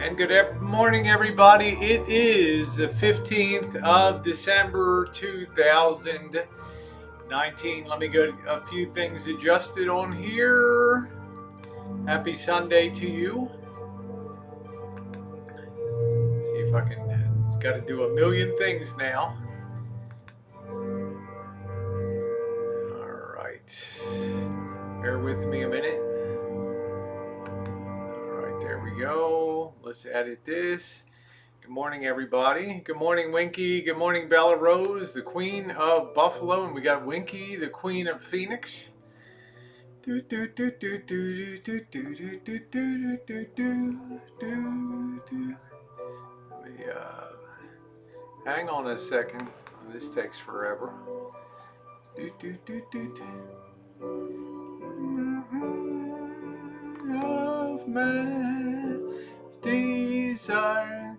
And good morning, everybody. It is the 15th of December 2019. Let me get a few things adjusted on here. Happy Sunday to you. See if I can, it's got to do a million things now. All right. Bear with me a minute. All right, there we go. Let's edit this. Good morning, everybody. Good morning, Winky. Good morning, Bella Rose, the Queen of Buffalo, and we got Winky, the Queen of Phoenix. Let me hang on a second. This takes forever. Of my desire.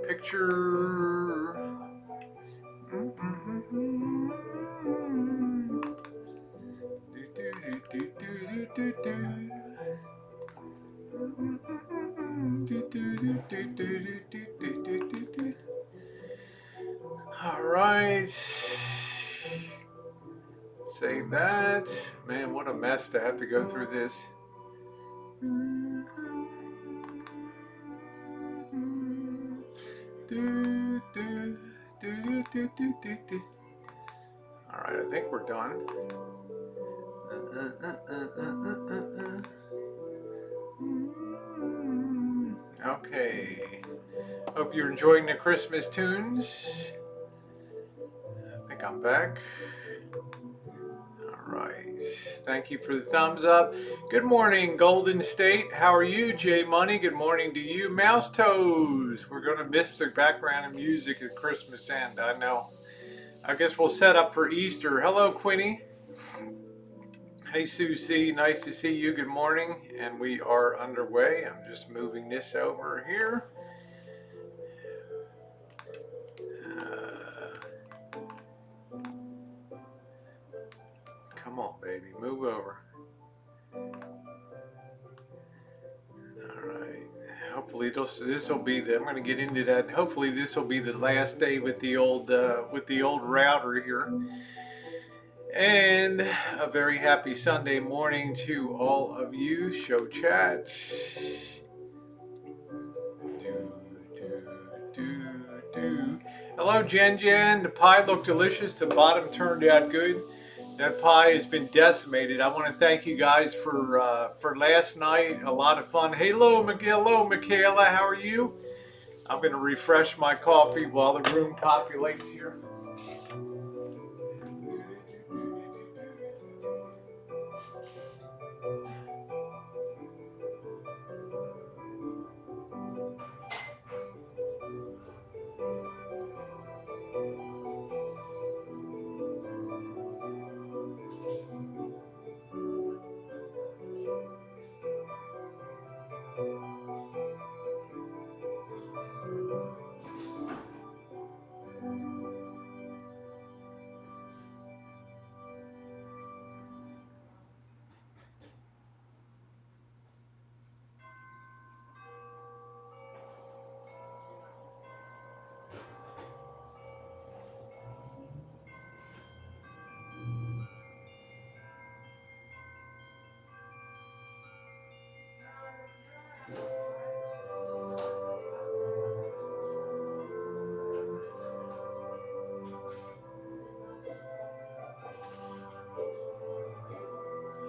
Picture. All right. Save that. Man, what a mess to have to go through this. All right, I think we're done. Okay. Hope you're enjoying the Christmas tunes. I think I'm back. All right. Thank you for the thumbs up. Good morning, Golden State. How are you, Jay Money? Good morning to you, Mouse Toes. We're going to miss the background of music at Christmas end. I know. I guess we'll set up for Easter. Hello, Quinny. Hey, Susie. Nice to see you. Good morning. And we are underway. I'm just moving this over here. Come on, baby. Move over. All right. Hopefully this will be the. I'm going to get into that. Hopefully this will be the last day with the old router here. And a very happy Sunday morning to all of you. Show chat. Hello, Jen Jen. The pie looked delicious. The bottom turned out good. That pie has been decimated. I want to thank you guys for last night. A lot of fun. Hello, Michaela. How are you? I'm going to refresh my coffee while the room populates here.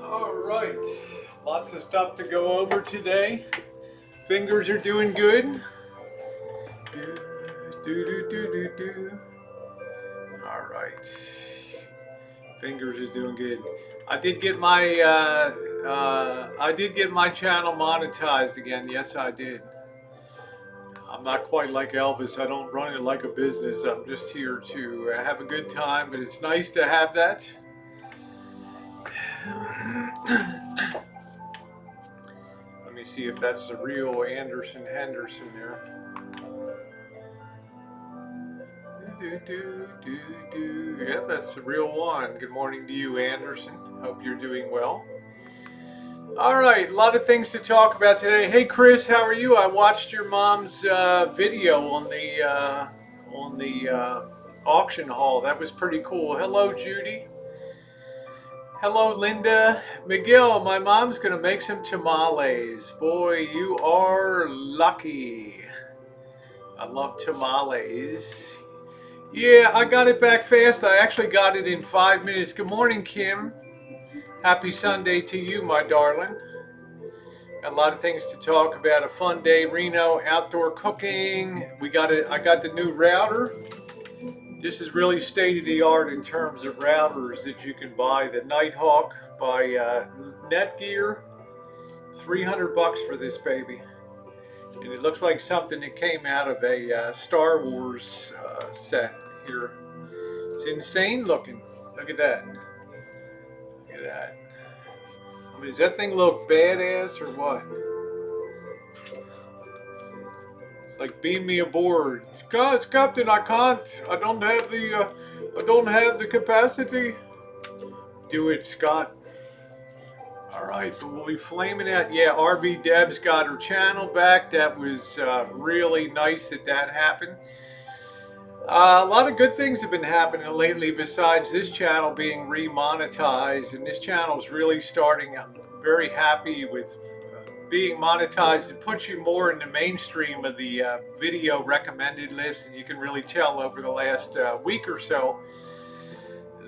All right, lots of stuff to go over today. Fingers are doing good. All right, fingers are doing good. I did get my channel monetized again. Yes, I did. I'm not quite like Elvis. I don't run it like a business. I'm just here to have a good time, but it's nice to have that. Let me see if that's the real Anderson Henderson there. Yeah, that's the real one. Good morning to you, Anderson. Hope you're doing well. All right, a lot of things to talk about today. Hey, Chris, how are you? I watched your mom's video on the auction hall. That was pretty cool. Hello, Judy. Hello, Linda. Miguel, my mom's gonna make some tamales. Boy, you are lucky. I love tamales. Yeah, I got it back fast. I actually got it in 5 minutes. Good morning, Kim. Happy Sunday to you, my darling. Got a lot of things to talk about. A fun day, Reno, outdoor cooking. We got it. I got the new router. This is really state of the art in terms of routers that you can buy. The Nighthawk by Netgear. $300 for this baby, and it looks like something that came out of a Star Wars set here. It's insane looking. Look at that. Look at that. I mean, does that thing look badass or what? It's like beam me aboard. Guys, Captain, I can't. I don't have the capacity. Do it, Scott. All right, but we'll be flaming out. Yeah, RB Deb's got her channel back. That was really nice that happened. A lot of good things have been happening lately besides this channel being remonetized, and this channel is really starting. I'm very happy with being monetized. It puts you more in the mainstream of the video recommended list, and you can really tell over the last week or so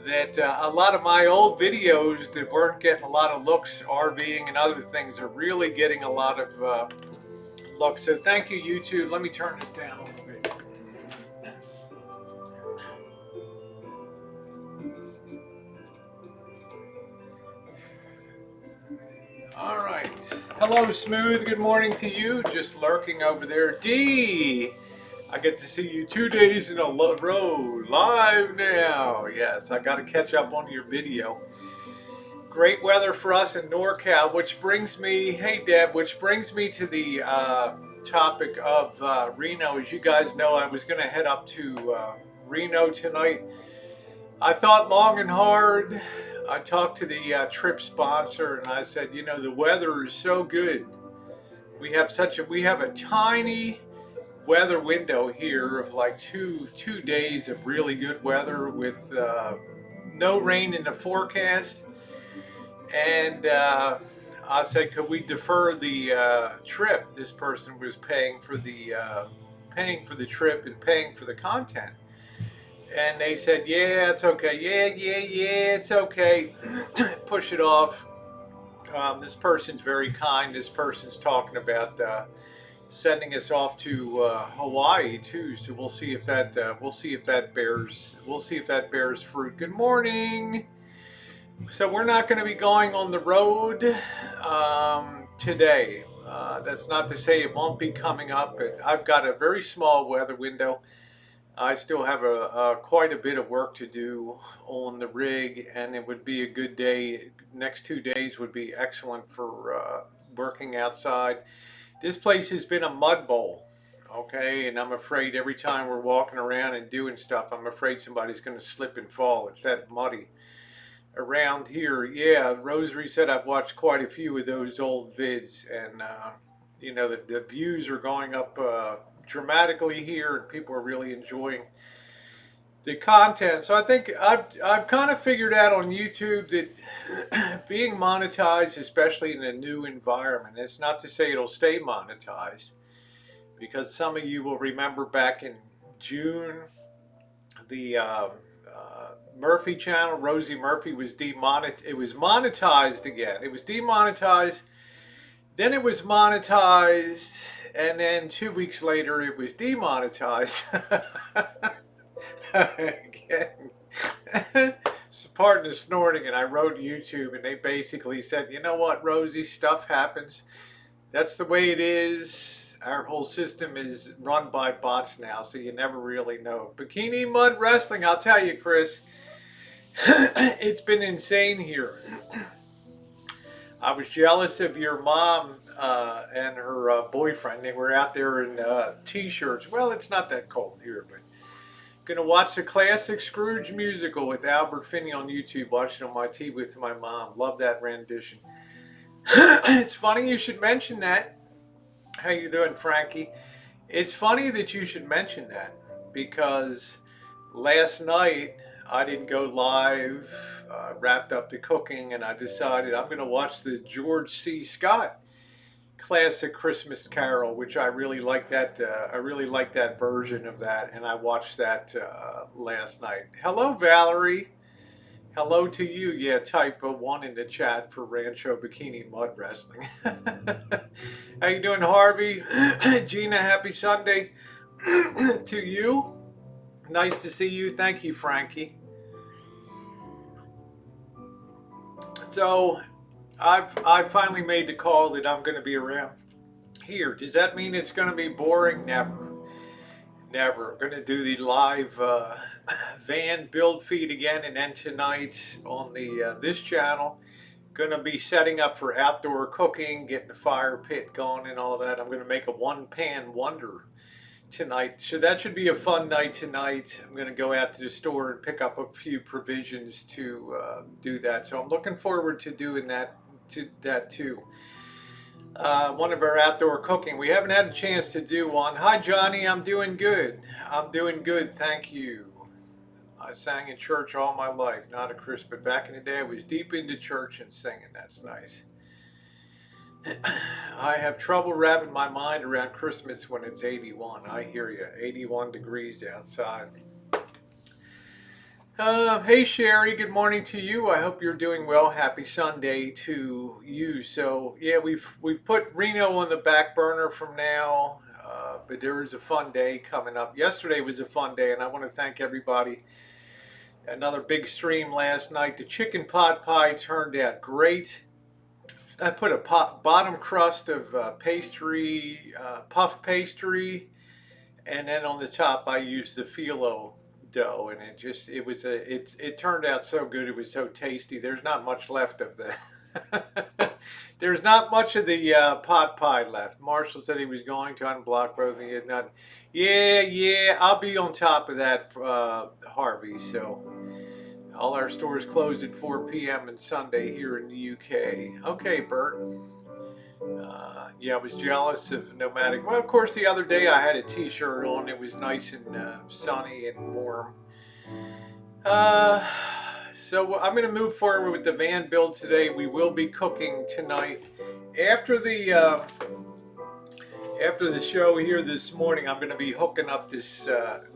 that a lot of my old videos that weren't getting a lot of looks, RVing and other things, are really getting a lot of looks. So thank you, YouTube. Let me turn this down a little bit. All right. Hello, Smooth. Good morning to you. Just lurking over there. D. I get to see you 2 days in a row, live now. Yes, I got to catch up on your video. Great weather for us in NorCal, which brings me, hey Deb, which brings me to the topic of Reno. As you guys know, I was going to head up to Reno tonight. I thought long and hard. I talked to the trip sponsor and I said, you know, the weather is so good. We have a tiny weather window here of like two days of really good weather with no rain in the forecast. And I said, could we defer the trip? This person was paying for the trip and paying for the content. And they said, yeah, it's okay. Yeah, it's okay. Push it off. This person's very kind. This person's talking about sending us off to Hawaii too. So we'll see if that bears fruit. Good morning. So we're not going to be going on the road today. That's not to say it won't be coming up, but I've got a very small weather window. I still have quite a bit of work to do on the rig, and it would be a good day. Next 2 days would be excellent for working outside. This place has been a mud bowl, okay? And I'm afraid every time we're walking around and doing stuff, I'm afraid somebody's going to slip and fall. It's that muddy around here. Yeah, Rosary said I've watched quite a few of those old vids, and you know, the views are going up dramatically here, and people are really enjoying the content. So I think I've kind of figured out on YouTube that being monetized, especially in a new environment, it's not to say it'll stay monetized, because some of you will remember back in June, the Murphy channel, Rosie Murphy, was demonetized. It was monetized again. It was demonetized, then it was monetized, and then 2 weeks later it was demonetized again. Pardon the snorting. And I wrote YouTube, and they basically said, you know what, Rosie, stuff happens. That's the way it is. Our whole system is run by bots now, so you never really know. Bikini Mud Wrestling, I'll tell you, Chris, it's been insane here. I was jealous of your mom and her boyfriend. They were out there in t-shirts. Well, it's not that cold here, but gonna watch the classic Scrooge musical with Albert Finney on YouTube. Watching on my TV with my mom. Love that rendition. It's funny you should mention that. How you doing, Frankie? It's funny that you should mention that because last night I didn't go live, wrapped up the cooking, and I decided I'm going to watch the George C. Scott classic Christmas Carol, which I really like that. I really like that version of that, and I watched that last night. Hello, Valerie. Hello to you. Yeah, type a one in the chat for Rancho Bikini Mud Wrestling. How you doing, Harvey? Gina, happy Sunday to you. Nice to see you. Thank you, Frankie. So, I've finally made the call that I'm going to be around here. Does that mean it's going to be boring? Never. Never. I'm going to do the live van build feed again, and then tonight on the this channel, going to be setting up for outdoor cooking, getting the fire pit going and all that. I'm going to make a one-pan wonder tonight. So that should be a fun night tonight. I'm going to go out to the store and pick up a few provisions to do that. So I'm looking forward to doing that too. One of our outdoor cooking. We haven't had a chance to do one. Hi, Johnny. I'm doing good. I'm doing good. Thank you. I sang in church all my life. Not a Christ, but back in the day, I was deep into church and singing. That's nice. I have trouble wrapping my mind around Christmas when it's 81. I hear you. 81 degrees outside. Hey Sherry, good morning to you. I hope you're doing well. Happy Sunday to you. So yeah, we've put Reno on the back burner from now, but there is a fun day coming up. Yesterday was a fun day, and I want to thank everybody. Another big stream last night. The chicken pot pie turned out great. I put a bottom crust of pastry, puff pastry, and then on the top I used the phyllo dough, and it turned out so good. It was so tasty. There's not much left of the there's not much of the pot pie left. Marshall said he was going to unblock both. He had not. Yeah, I'll be on top of that, Harvey. So all our stores closed at 4 p.m. on Sunday here in the UK. Okay, Bert. Yeah, I was jealous of Nomadic. Well, of course, the other day I had a t-shirt on. It was nice and sunny and warm. So I'm going to move forward with the van build today. We will be cooking tonight. After the show here this morning, I'm going to be hooking up this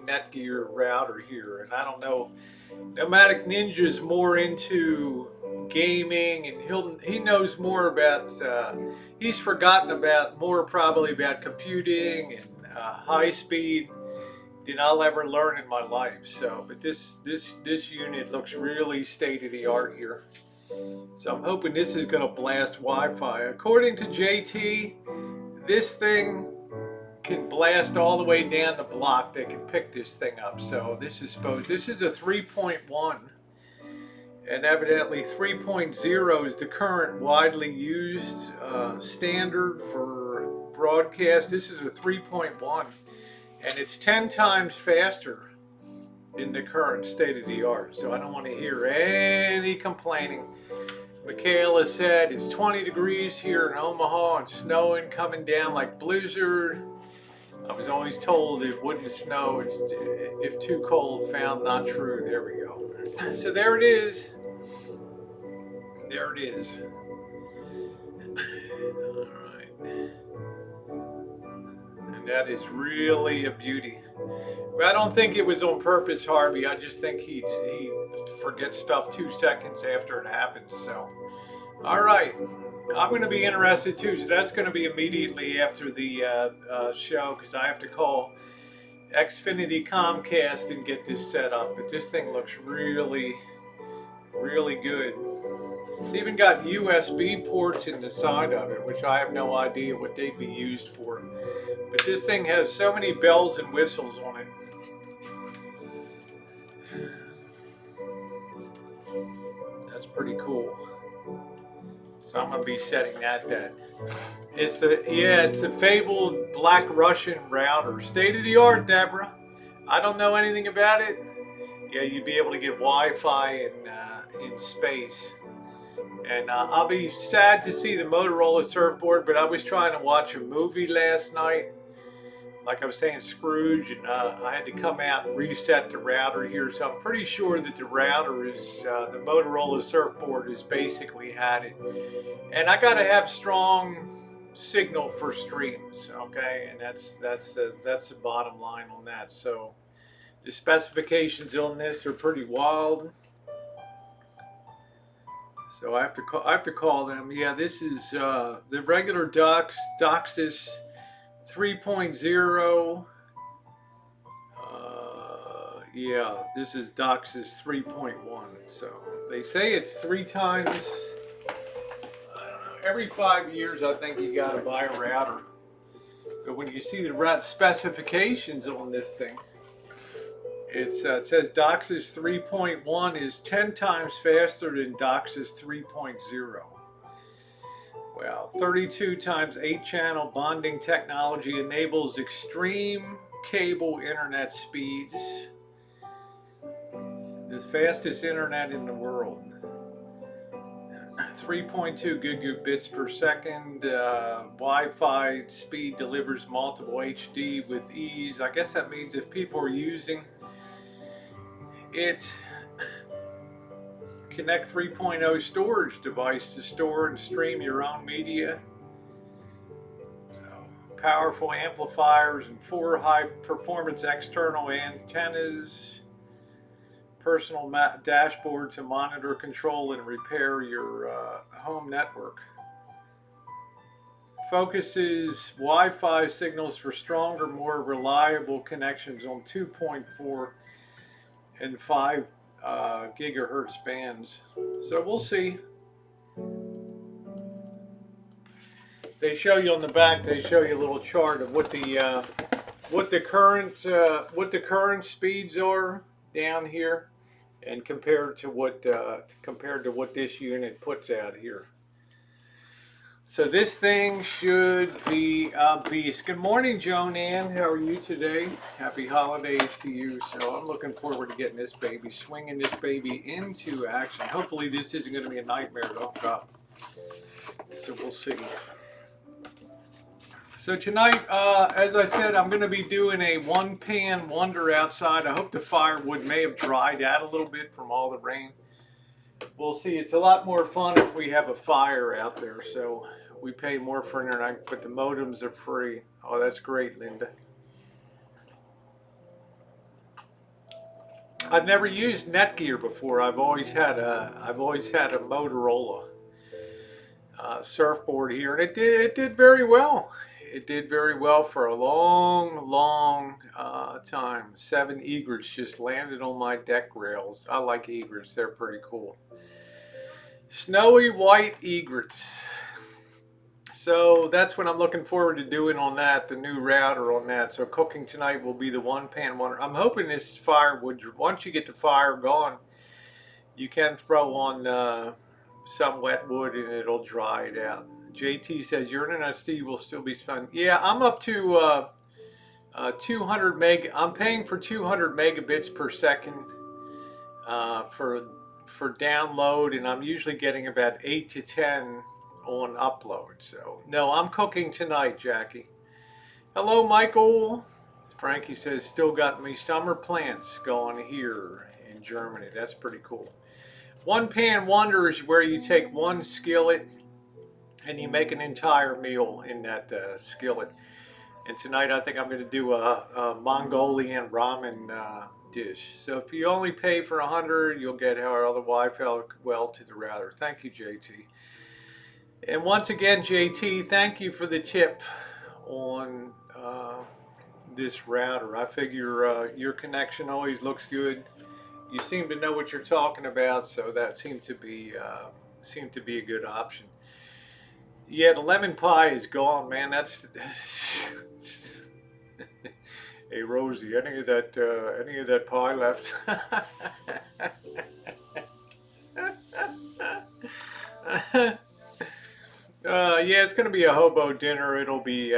Netgear router here. And I don't know, Nomadic Ninja's more into gaming, and he knows more about he's forgotten about more probably about computing and high speed than I'll ever learn in my life. So, but this unit looks really state of the art here. So I'm hoping this is going to blast Wi-Fi. According to JT, this thing can blast all the way down the block. They can pick this thing up. So this is a 3.1. And evidently 3.0 is the current widely used standard for broadcast. This is a 3.1, and it's 10 times faster in the current state of the art. So I don't want to hear any complaining. Michaela said it's 20 degrees here in Omaha and snowing, coming down like blizzard. I was always told it wouldn't snow if too cold. Found not true. There we go. So there it is. There it is. All right. And that is really a beauty. But I don't think it was on purpose, Harvey. I just think he forgets stuff 2 seconds after it happens. So, all right. I'm going to be interested too. So that's going to be immediately after the show, because I have to call Xfinity Comcast and get this set up. But this thing looks really, really good. It's even got USB ports in the side of it, which I have no idea what they'd be used for. But this thing has so many bells and whistles on it. That's pretty cool. So I'm gonna be setting that. It's the fabled Black Russian router. State of the art, Deborah. I don't know anything about it. Yeah, you'd be able to get Wi-Fi in space. And I'll be sad to see the Motorola surfboard, but I was trying to watch a movie last night. Like I was saying, Scrooge, and I had to come out and reset the router here. So I'm pretty sure that the router is, the Motorola surfboard has basically had it. And I got to have strong signal for streams, okay? And that's the bottom line on that. So the specifications on this are pretty wild. So I have to call them. Yeah, this is the regular DOCSIS 3.0. Yeah, this is DOCSIS 3.1. So they say it's 3 times. I don't know. Every 5 years, I think you got to buy a router. But when you see the specifications on this thing, it says DOCSIS 3.1 is 10 times faster than DOCSIS 3.0. Well, 32 times 8 channel bonding technology enables extreme cable internet speeds. The fastest internet in the world. 3.2 gigabits per second. Wi-Fi speed delivers multiple HD with ease. I guess that means if people are using it, Connect 3.0 storage device to store and stream your own media. Powerful amplifiers and 4 high-performance external antennas. Personal dashboard to monitor, control, and repair your home network. Focuses Wi-Fi signals for stronger, more reliable connections on 2.4 and 5 gigahertz bands. So we'll see. They show you on the back. They show you a little chart of what the current speeds are down here, and compared to what this unit puts out here. So this thing should be a beast. Good morning, Joan Ann. How are you today? Happy holidays to you. So I'm looking forward to getting this baby, swinging this baby into action. Hopefully this isn't going to be a nightmare to hook up. So we'll see. So tonight, as I said, I'm going to be doing a one-pan wonder outside. I hope the firewood may have dried out a little bit from all the rain. We'll see. It's a lot more fun if we have a fire out there. So we pay more for internet, but the modems are free. Oh, that's great, Linda. I've never used Netgear before. I've always had a Motorola surfboard here, and it did very well. It did very well for a long time. 7 egrets just landed on my deck rails. I like egrets. They're pretty cool. Snowy white egrets. So that's what I'm looking forward to doing on that, the new router on that. So cooking tonight will be the one-pan wonder. I'm hoping this firewood, once you get the fire going, you can throw on some wet wood and it'll dry it out. JT says your internet speed will still be fun. Yeah, I'm up to 200 meg. I'm paying for 200 megabits per second for download, and I'm usually getting about 8 to 10 on upload. So no, I'm cooking tonight, Jackie. Hello, Michael. Frankie says still got me summer plants going here in Germany. That's pretty cool. One pan wonder is where you take one skillet and you make an entire meal in that skillet. And tonight I think I'm going to do a Mongolian ramen dish. So if you only pay for 100, you'll get how other Wi-Fi well to the router. Thank you, JT. And once again, JT, thank you for the tip on this router. I figure your connection always looks good. You seem to know what you're talking about, so that seemed to be a good option. Yeah, the lemon pie is gone, man. That's hey Rosie, any of that pie left? Yeah, it's gonna be a hobo dinner. It'll be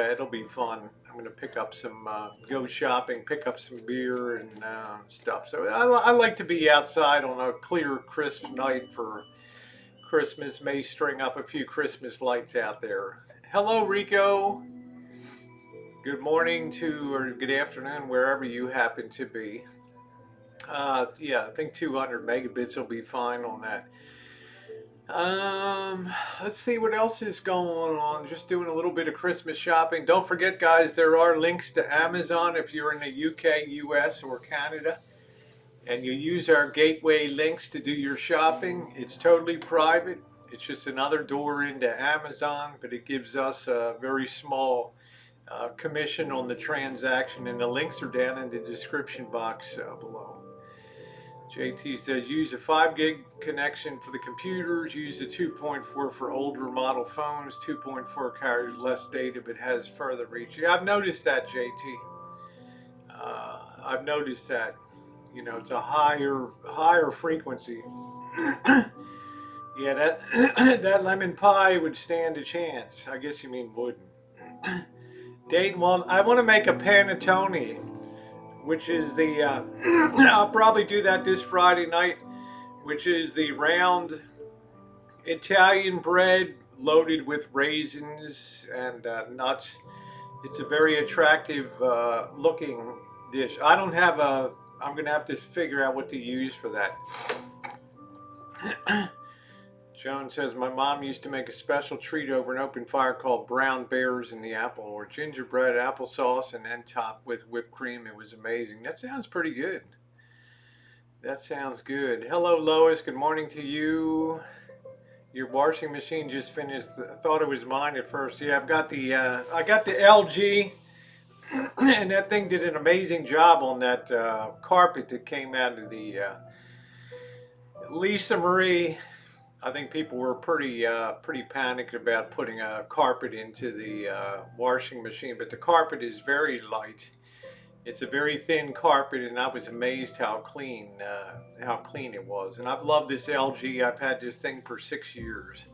fun. I'm gonna pick up some, go shopping, pick up some beer and stuff. So I like to be outside on a clear, crisp night for Christmas may string up a few Christmas lights out there. Hello, Rico. Good morning to, or good afternoon, wherever you happen to be. Yeah, I think 200 megabits will be fine on that. Let's see what else is going on. Just doing a little bit of Christmas shopping. Don't forget, guys, there are links to Amazon if you're in the UK, US, or Canada, and you use our gateway links to do your shopping. It's totally private. It's just another door into Amazon, but it gives us a very small commission on the transaction, and the links are down in the description box below. JT says use a 5 gig connection for the computers, use the 2.4 for older model phones. 2.4 carries less data but has further reach. Yeah, I've noticed that, JT. I've noticed that. You know, it's a higher frequency. Yeah, that that lemon pie would stand a chance. I guess you mean wouldn't. Dayton, well, I want to make a panettone, which is the, I'll probably do that this Friday night, which is the round Italian bread loaded with raisins and nuts. It's a very attractive looking dish. I don't have a, I'm going to have to figure out what to use for that. Joan says, my mom used to make a special treat over an open fire called brown bears in the apple, or gingerbread, applesauce, and then topped with whipped cream. It was amazing. That sounds pretty good. That sounds good. Hello, Lois. Good morning to you. Your washing machine just finished. I thought it was mine at first. Yeah, I got the LG, and that thing did an amazing job on that carpet that came out of the Lisa Marie. I think people were pretty panicked about putting a carpet into the washing machine, but the carpet is very light. It's a very thin carpet, and I was amazed how clean it was. And I've loved this LG. I've had this thing for 6 years.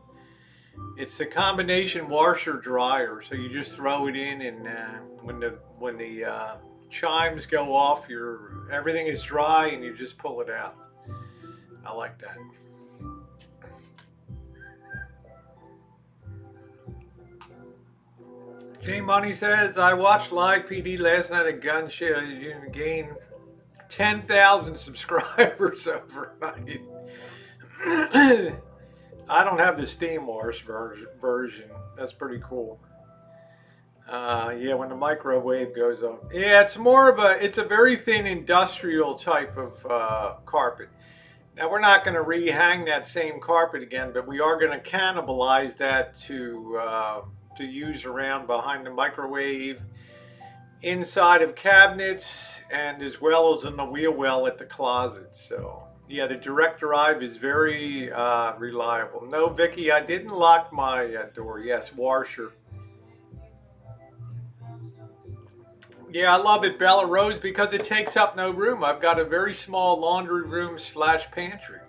It's the combination washer dryer, so you just throw it in, and when the chimes go off, everything is dry, and you just pull it out. I like that. J Money says, I watched live PD last night at gun show and gained 10,000 subscribers overnight. I don't have the Steam Wars version. That's pretty cool. Yeah, when the microwave goes up. Yeah, it's a very thin industrial type of carpet. Now, we're not going to rehang that same carpet again, but we are going to cannibalize that to use around behind the microwave, inside of cabinets, and as well as in the wheel well at the closet. So yeah, the direct drive is very reliable. No, Vicky, I didn't lock my door. Yes, washer. Yeah, I love it, Bella Rose, because it takes up no room. I've got a very small laundry room / pantry.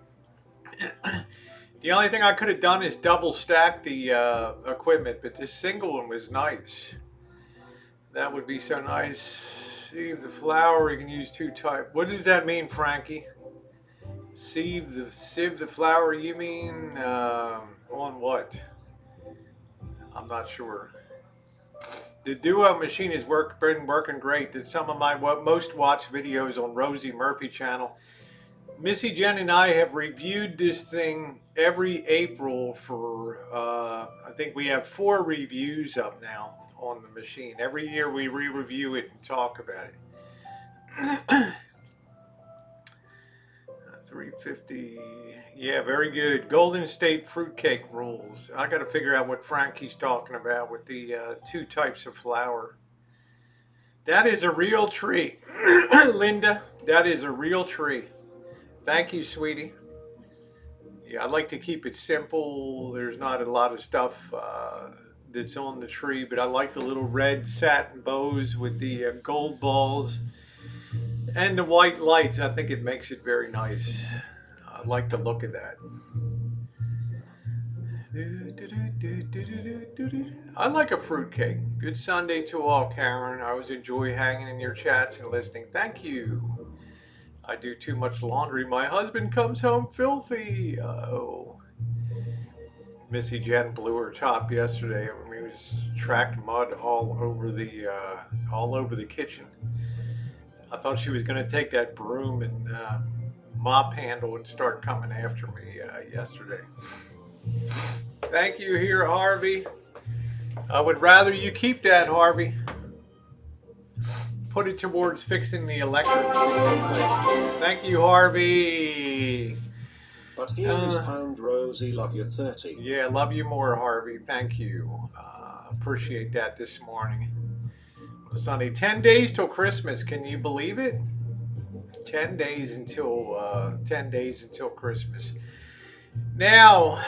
The only thing I could have done is double stack the equipment, but this single one was nice. That would be so nice. Sieve the flour, you can use 2 types. What does that mean, Frankie? Sieve the flour, you mean on what? I'm not sure. The Duo machine has been working great. Did some of my most watched videos on Rosie Murphy channel. Missy Jen and I have reviewed this thing every April for, I think we have 4 reviews up now on the machine. Every year we re-review it and talk about it. 350, yeah, very good. Golden State fruitcake rules. I got to figure out what Frankie's talking about with the 2 types of flour. That is a real tree. Linda, that is a real tree. Thank you, sweetie. Yeah, I like to keep it simple. There's not a lot of stuff that's on the tree, but I like the little red satin bows with the gold balls and the white lights. I think it makes it very nice. I like the look of that. I like a fruitcake. Good Sunday to all, Karen. I always enjoy hanging in your chats and listening. Thank you. I do too much laundry. My husband comes home filthy. Oh. Missy Jen blew her top yesterday. I mean, it was tracked mud all over the kitchen. I thought she was going to take that broom and mop handle and start coming after me yesterday. Thank you here, Harvey. I would rather you keep that, Harvey. Put it towards fixing the electrics. Thank you, Harvey. But here is Pound Rosie, love you 30. Yeah, love you more, Harvey. Thank you. Appreciate that this morning. Sunday, 10 days till Christmas. Can you believe it? 10 days until Christmas. Now,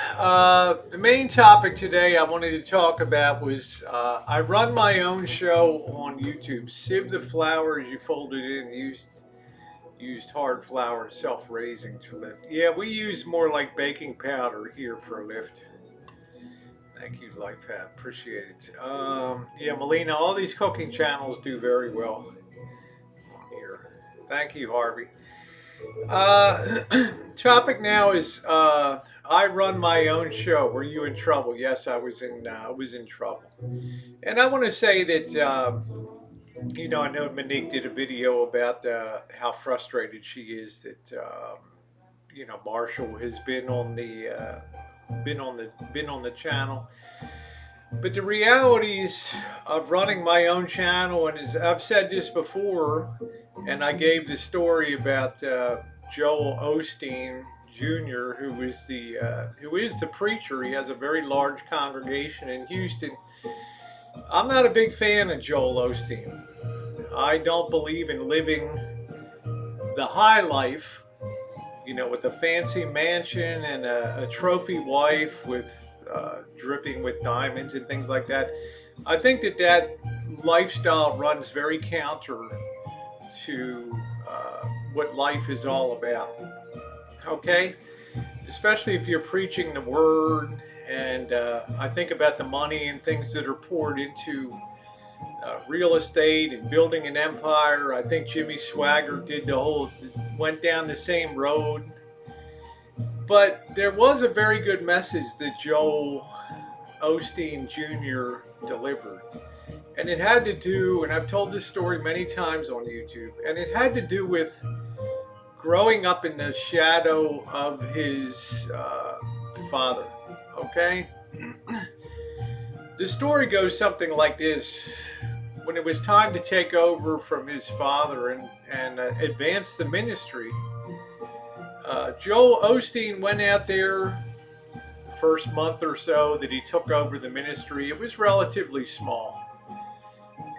the main topic today I wanted to talk about was I run my own show on YouTube. Sieve the flowers you folded in, used hard flour, self-raising to lift. Yeah, we use more like baking powder here for a lift. Thank you, Lifehack. Appreciate it. Yeah, Melina, all these cooking channels do very well on here. Thank you, Harvey. Topic now is I run my own show. Were you in trouble? Yes, I was in trouble. And I want to say that I know Monique did a video about how frustrated she is that Marshall has been on the channel. But the realities of running my own channel, and as I've said this before, and I gave the story about Joel Osteen Jr., who is the preacher. He has a very large congregation in Houston. I'm not a big fan of Joel Osteen. I don't believe in living the high life, with a fancy mansion and a trophy wife with dripping with diamonds and things like that. I think that lifestyle runs very counter to what life is all about. Okay? Especially if you're preaching the word, and I think about the money and things that are poured into real estate and building an empire. I think Jimmy Swaggart went down the same road. But there was a very good message that Joel Osteen Jr. delivered. And it had to do, and I've told this story many times on YouTube, and it had to do with growing up in the shadow of his father. Okay? The story goes something like this. When it was time to take over from his father and advance the ministry, Joel Osteen went out there the first month or so that he took over the ministry. It was relatively small.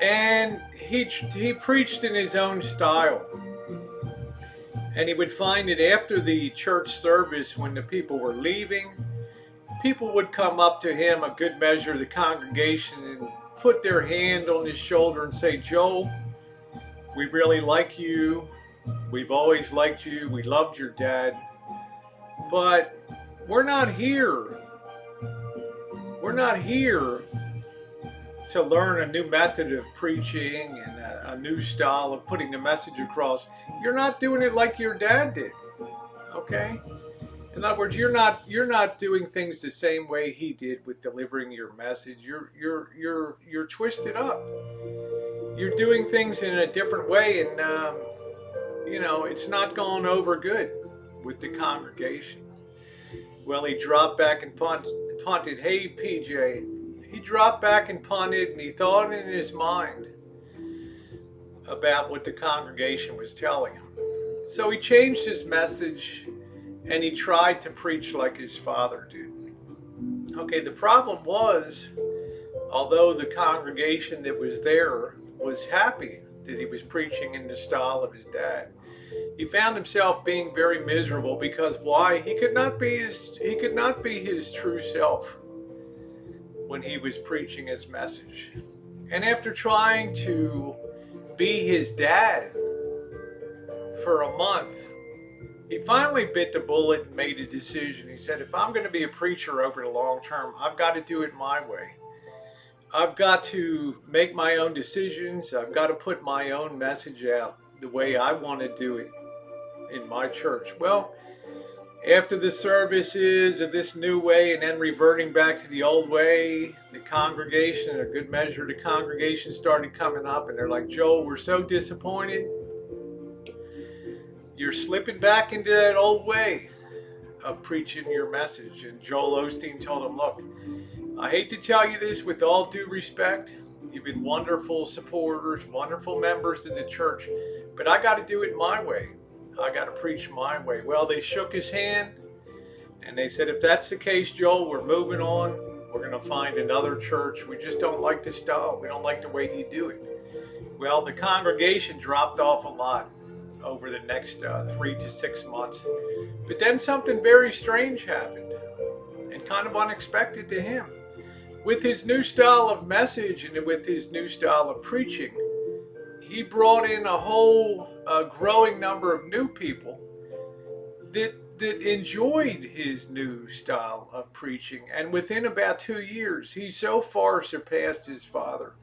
And he preached in his own style. And he would find that after the church service, when the people were leaving, people would come up to him, a good measure of the congregation, and put their hand on his shoulder and say, "Joel, we really like you. We've always liked you. We loved your dad. But we're not here. We're not here to learn a new method of preaching and a new style of putting the message across. You're not doing it like your dad did. Okay? In other words, you're not doing things the same way he did with delivering your message. You're twisted up. You're doing things in a different way, and it's not going over good with the congregation." Well, he dropped back and punted. Hey, PJ. He dropped back and punted, and he thought in his mind about what the congregation was telling him. So he changed his message, and he tried to preach like his father did. Okay, the problem was, although the congregation that was there was happy that he was preaching in the style of his dad, he found himself being very miserable because why? He could not be his true self when he was preaching his message. And after trying to be his dad for a month, he finally bit the bullet and made a decision. He said, if I'm going to be a preacher over the long term, I've got to do it my way. I've got to make my own decisions. I've got to put my own message out the way I want to do it in my church. Well, After the services of this new way and then reverting back to the old way, the congregation, a good measure of the congregation started coming up and they're like, Joel, we're so disappointed. You're slipping back into that old way of preaching your message. And Joel Osteen told them, look, I hate to tell you this with all due respect. You've been wonderful supporters, wonderful members of the church, but I got to do it my way. I got to preach my way. Well, they shook his hand and they said, if that's the case, Joel, we're moving on. We're going to find another church. We just don't like the style. We don't like the way you do it. Well, the congregation dropped off a lot over the next 3 to 6 months. But then something very strange happened and kind of unexpected to him. With his new style of message and with his new style of preaching, he brought in a whole growing number of new people that enjoyed his new style of preaching. And within about 2 years, he so far surpassed his father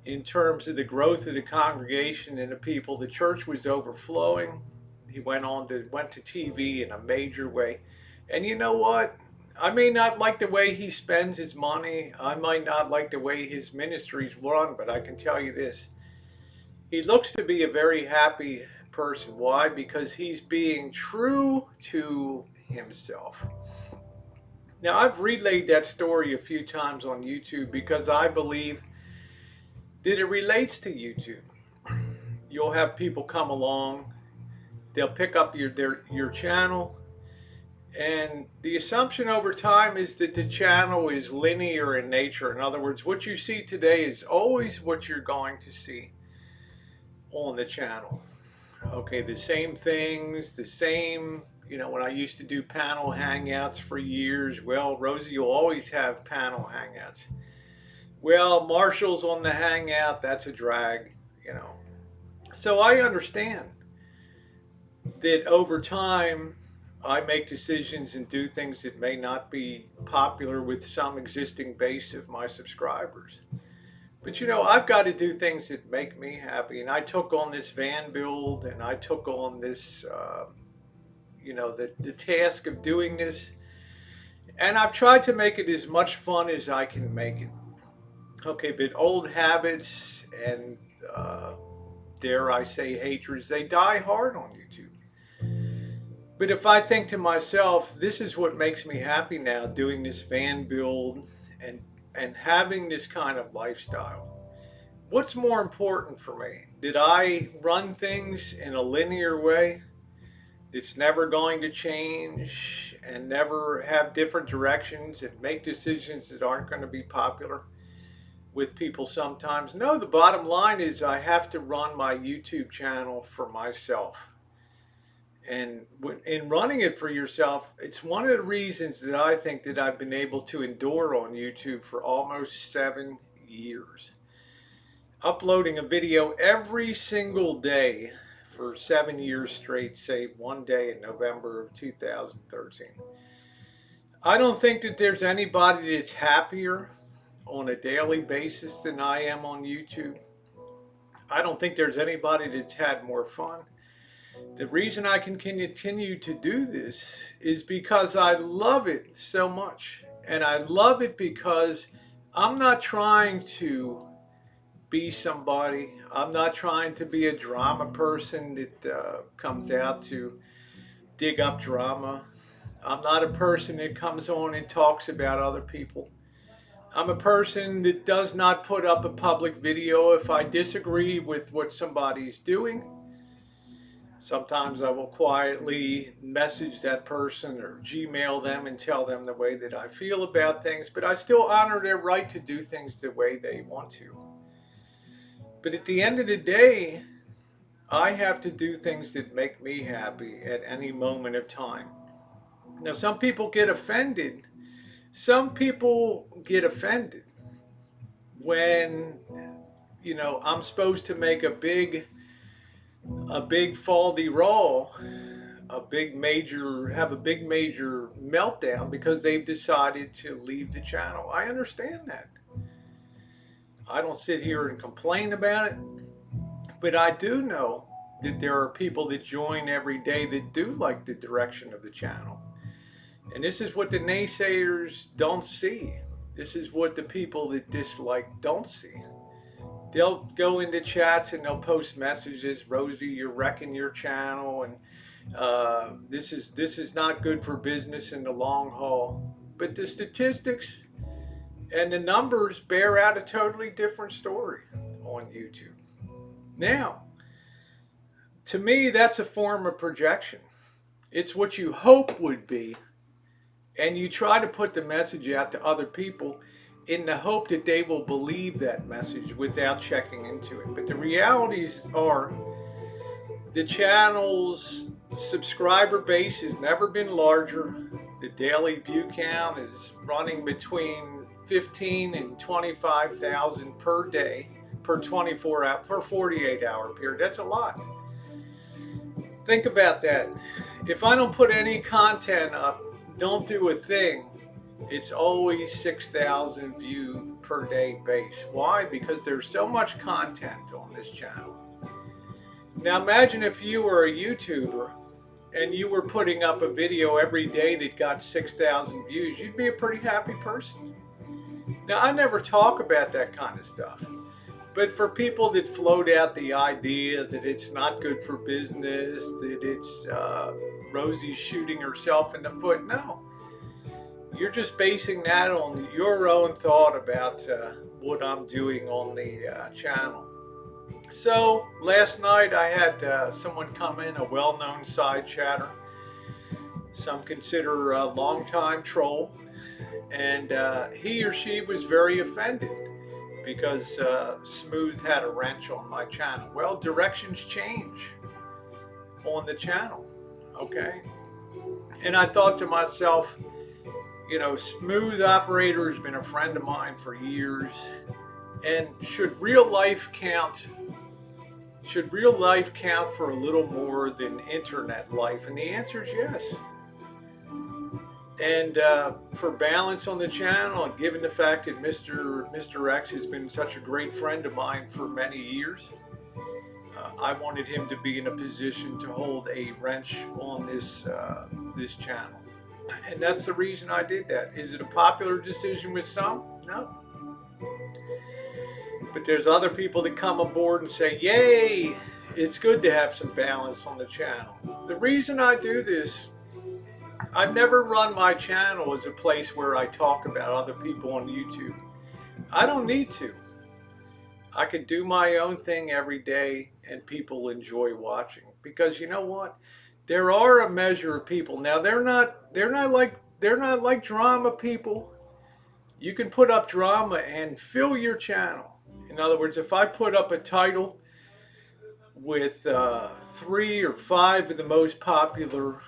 in terms of the growth of the congregation and the people. The church was overflowing. He went to TV in a major way. And you know what? I may not like the way he spends his money. I might not like the way his ministries run, but I can tell you this. He looks to be a very happy person. Why? Because he's being true to himself. Now, I've relayed that story a few times on YouTube because I believe that it relates to YouTube. You'll have people come along, they'll pick up your channel, and the assumption over time is that the channel is linear in nature. In other words, what you see today is always what you're going to see on the channel. Okay, the same things, the same, when I used to do panel hangouts for years, well, Rosie, you'll always have panel hangouts. Well, Marshall's on the hangout, that's a drag. So I understand that over time, I make decisions and do things that may not be popular with some existing base of my subscribers. But I've got to do things that make me happy. And I took on this van build and I took on this, the task of doing this. And I've tried to make it as much fun as I can make it. Okay, but old habits and, dare I say, hatreds, they die hard on YouTube. But if I think to myself, this is what makes me happy now, doing this van build and having this kind of lifestyle. What's more important for me? Did I run things in a linear way that's never going to change and never have different directions and make decisions that aren't going to be popular with people sometimes? No, the bottom line is I have to run my YouTube channel for myself. And in running it for yourself, it's one of the reasons that I think that I've been able to endure on YouTube for almost 7 years. Uploading a video every single day for 7 years straight, save one day in November of 2013. I don't think that there's anybody that's happier on a daily basis than I am on YouTube. I don't think there's anybody that's had more fun. The reason I can continue to do this is because I love it so much. And I love it because I'm not trying to be somebody. I'm not trying to be a drama person that comes out to dig up drama. I'm not a person that comes on and talks about other people. I'm a person that does not put up a public video if I disagree with what somebody's doing. Sometimes I will quietly message that person or Gmail them and tell them the way that I feel about things, but I still honor their right to do things the way they want to. But at the end of the day, I have to do things that make me happy at any moment of time. Now, some people get offended. Some people get offended when, I'm supposed to make a big fall de roll, have a big major meltdown because they've decided to leave the channel. I understand that. I don't sit here and complain about it, but I do know that there are people that join every day that do like the direction of the channel. And this is what the naysayers don't see. This is what the people that dislike don't see. They'll go into chats and they'll post messages, Rosie, you're wrecking your channel, and this is not good for business in the long haul. But the statistics and the numbers bear out a totally different story on YouTube. Now, to me, that's a form of projection. It's what you hope would be, and you try to put the message out to other people in the hope that they will believe that message without checking into it. But the realities are the channel's subscriber base has never been larger. The daily view count is running between 15 and 25,000 per day, per 24 hour, per 48-hour period. That's a lot. Think about that. If I don't put any content up, don't do a thing, it's always 6,000 view per day base. Why? Because there's so much content on this channel. Now imagine if you were a YouTuber and you were putting up a video every day that got 6,000 views. You'd be a pretty happy person. Now I never talk about that kind of stuff. But for people that float out the idea that it's not good for business, that it's Rosie shooting herself in the foot, no. You're just basing that on your own thought about what I'm doing on the channel. So last night I had someone come in, a well-known side chatter. Some consider a long-time troll. And he or she was very offended because Smooth had a wrench on my channel. Well, directions change on the channel, okay? And I thought to myself, you know, Smooth Operator has been a friend of mine for years. And should real life count? Should real life count for a little more than internet life? And the answer is yes. And for balance on the channel, and given the fact that Mr. X has been such a great friend of mine for many years, I wanted him to be in a position to hold a wrench on this channel. And that's the reason I did that. Is it a popular decision with some? No. But there's other people that come aboard and say, yay, it's good to have some balance on the channel. The reason I do this, I've never run my channel as a place where I talk about other people on YouTube. I don't need to. I can do my own thing every day and people enjoy watching. Because you know what? There are a measure of people. Now they're not like drama people. You can put up drama and fill your channel. In other words, if I put up a title with 3 or 5 of the most popular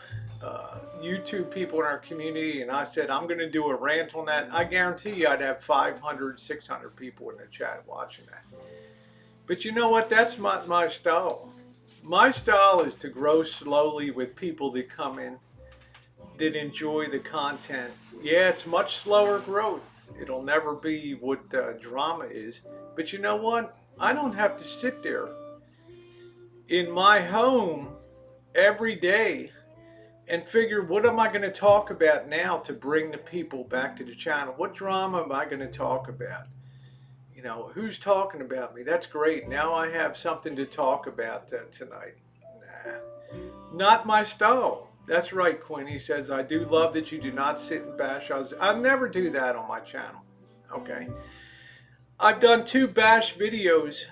YouTube people in our community, and I said I'm going to do a rant on that, I guarantee you I'd have 500, 600 people in the chat watching that. But you know what? That's my style. My style is to grow slowly with people that come in that enjoy the content. Yeah, it's much slower growth. It'll never be what drama is. But you know what? I don't have to sit there in my home every day and figure, what am I going to talk about now to bring the people back to the channel? What drama am I going to talk about? You know, who's talking about me? That's great. Now I have something to talk about tonight. Nah, not my style. That's right, Quinn. He says, I do love that you do not sit and bash us. I never do that on my channel. Okay. I've done 2 bash videos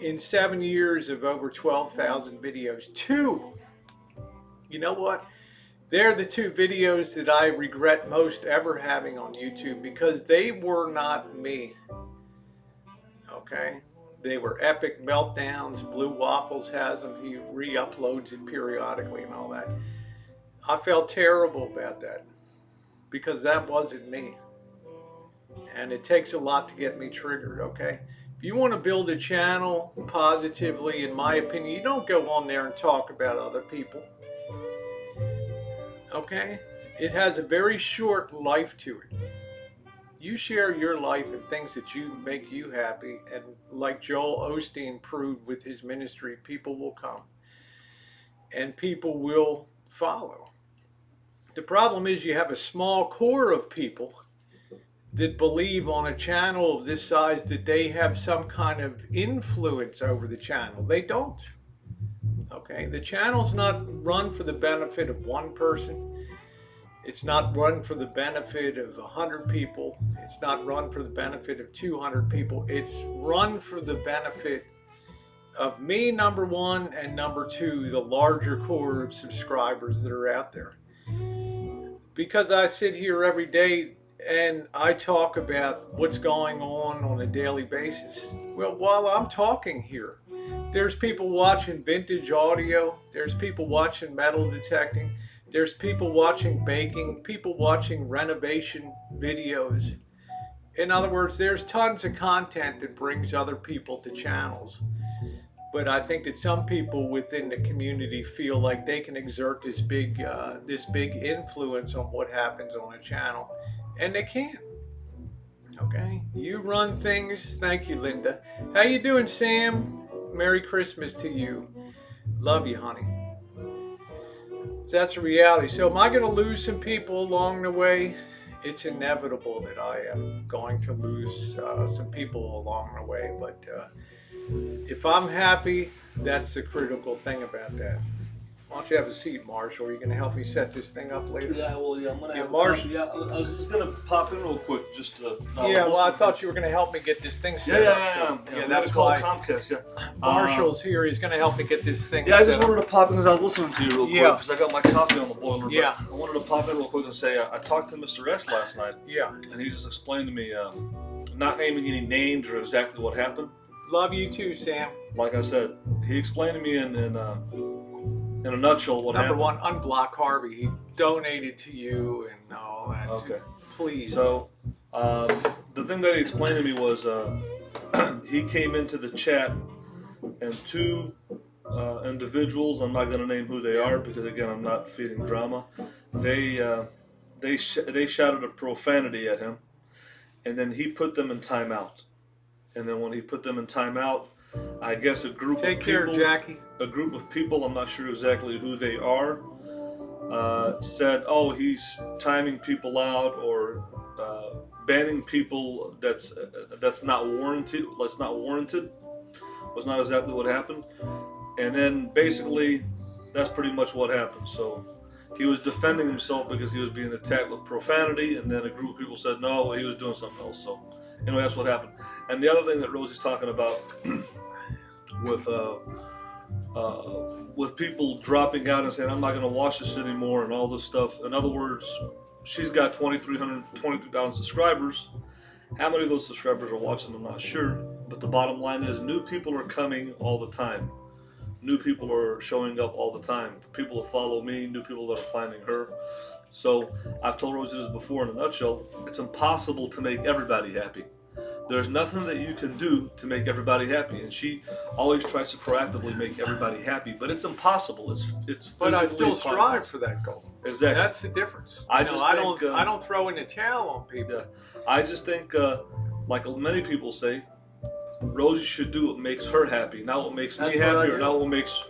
in 7 years of over 12,000 videos. 2. You know what? They're the 2 videos that I regret most ever having on YouTube because they were not me. Okay? They were epic meltdowns. Blue Waffles has them. He re-uploads it periodically and all that. I felt terrible about that because that wasn't me. And it takes a lot to get me triggered, okay? If you want to build a channel positively, in my opinion, you don't go on there and talk about other people. Okay? It has a very short life to it. You share your life and things that you make you happy, and like Joel Osteen proved with his ministry, people will come. and people will follow. The problem is you have a small core of people that believe on a channel of this size that they have some kind of influence over the channel. They don't. Okay, the channel's not run for the benefit of one person. It's not run for the benefit of 100 people. It's not run for the benefit of 200 people. It's run for the benefit of me, number one, and number two, the larger core of subscribers that are out there. Because I sit here every day and I talk about what's going on a daily basis. Well, while I'm talking here, there's people watching vintage audio, there's people watching metal detecting, there's people watching baking, people watching renovation videos. In other words, there's tons of content that brings other people to channels. But I think that some people within the community feel like they can exert this big influence on what happens on a channel, and they can't. Okay, you run things. Thank you, Linda. How you doing, Sam? Merry Christmas to you. Love you, honey. So that's a reality. So am I going to lose some people along the way? It's inevitable that I am going to lose some people along the way, but if I'm happy, that's the critical thing about that. Why don't you have a seat, Marshall? Are you going to help me set this thing up later? Yeah, well, yeah, I'm gonna have Marshall. Yeah, I was just gonna pop in real quick, just to. Yeah, well, I thought you were going to help me get this thing set up. Yeah, That's call why Comcast. Yeah, Marshall's here. He's going to help me get this thing. Yeah, I just set up. wanted to pop in because I was listening to you real quick because I got my coffee on the boiler. Yeah. But I wanted to pop in real quick and say I talked to Mr. S last night. Yeah. And he just explained to me, not naming any names or exactly what happened. Love you too, Sam. Like I said, he explained to me in a nutshell what happened. Number one, unblock Harvey. He donated to you and all that. Okay. Please. So, the thing that he explained to me was he came into the chat and two individuals, I'm not going to name who they are because, again, I'm not feeding drama, they shouted a profanity at him, and then he put them in timeout. And then when he put them in timeout, I guess a group of people, I'm not sure exactly who they are, said, "Oh, he's timing people out or banning people that's not warranted. That's not warranted." Was not exactly what happened, and then basically that's pretty much what happened. So he was defending himself because he was being attacked with profanity, and then a group of people said no, he was doing something else. So anyway, that's what happened. And the other thing that Rosie's talking about with people dropping out and saying, I'm not going to watch this anymore and all this stuff. In other words, she's got 23,000 subscribers. How many of those subscribers are watching, I'm not sure. But the bottom line is new people are coming all the time. New people are showing up all the time. People that follow me, new people that are finding her. So I've told Rosie this before in a nutshell, it's impossible to make everybody happy. There's nothing that you can do to make everybody happy, and she always tries to proactively make everybody happy, but it's impossible. It's but I still impossible. strive for that goal. Exactly. That's the difference. I don't throw in the towel on people. Yeah, I just think, like many people say, Rosie should do what makes her happy, not what makes me happy, or not what makes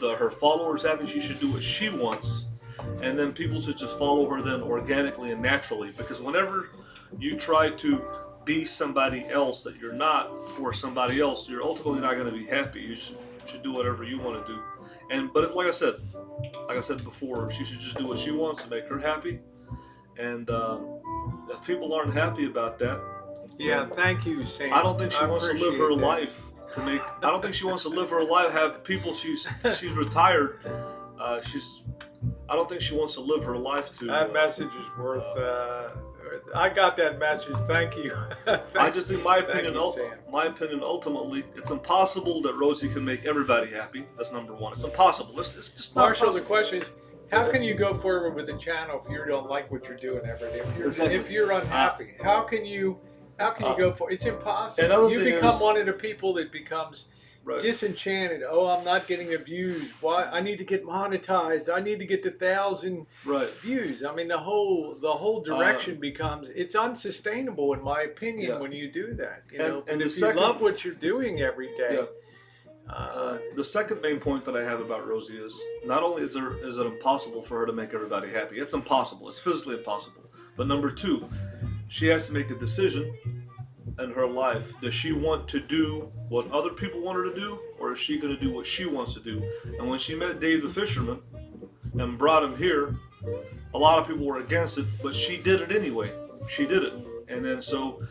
her followers happy. She should do what she wants, and then people should just follow her then organically and naturally. Because whenever you try to be somebody else that you're not for somebody else, you're ultimately not going to be happy. You just should do whatever you want to do. But like I said before, she should just do what she wants to make her happy. And if people aren't happy about that, yeah, thank you, Sam. I don't think she wants to live her life to make. I don't think she wants to live her life. Have people. She's retired. I don't think she wants to live her life to. That message is worth. I got that message. Thank you. I just think my opinion. Ultimately, it's impossible that Rosie can make everybody happy. That's number one. It's impossible. It's just not Marshall, possible. the question is, how can you go forward with a channel if you don't like what you're doing every day? If you're unhappy, how can you go for? It's impossible. You become one of the people that becomes disenchanted. Oh, I'm not getting the views. Why? I need to get monetized. I need to get the 1,000 views. I mean, the whole direction becomes, it's unsustainable in my opinion when you do that. You know, and if you love what you're doing every day, The second main point that I have about Rosie is not only is it impossible for her to make everybody happy. It's impossible. It's physically impossible. But number two, she has to make a decision in her life. Does she want to do what other people want her to do, or is she going to do what she wants to do? And when she met Dave the fisherman and brought him here, a lot of people were against it, but she did it anyway. She did it. And then so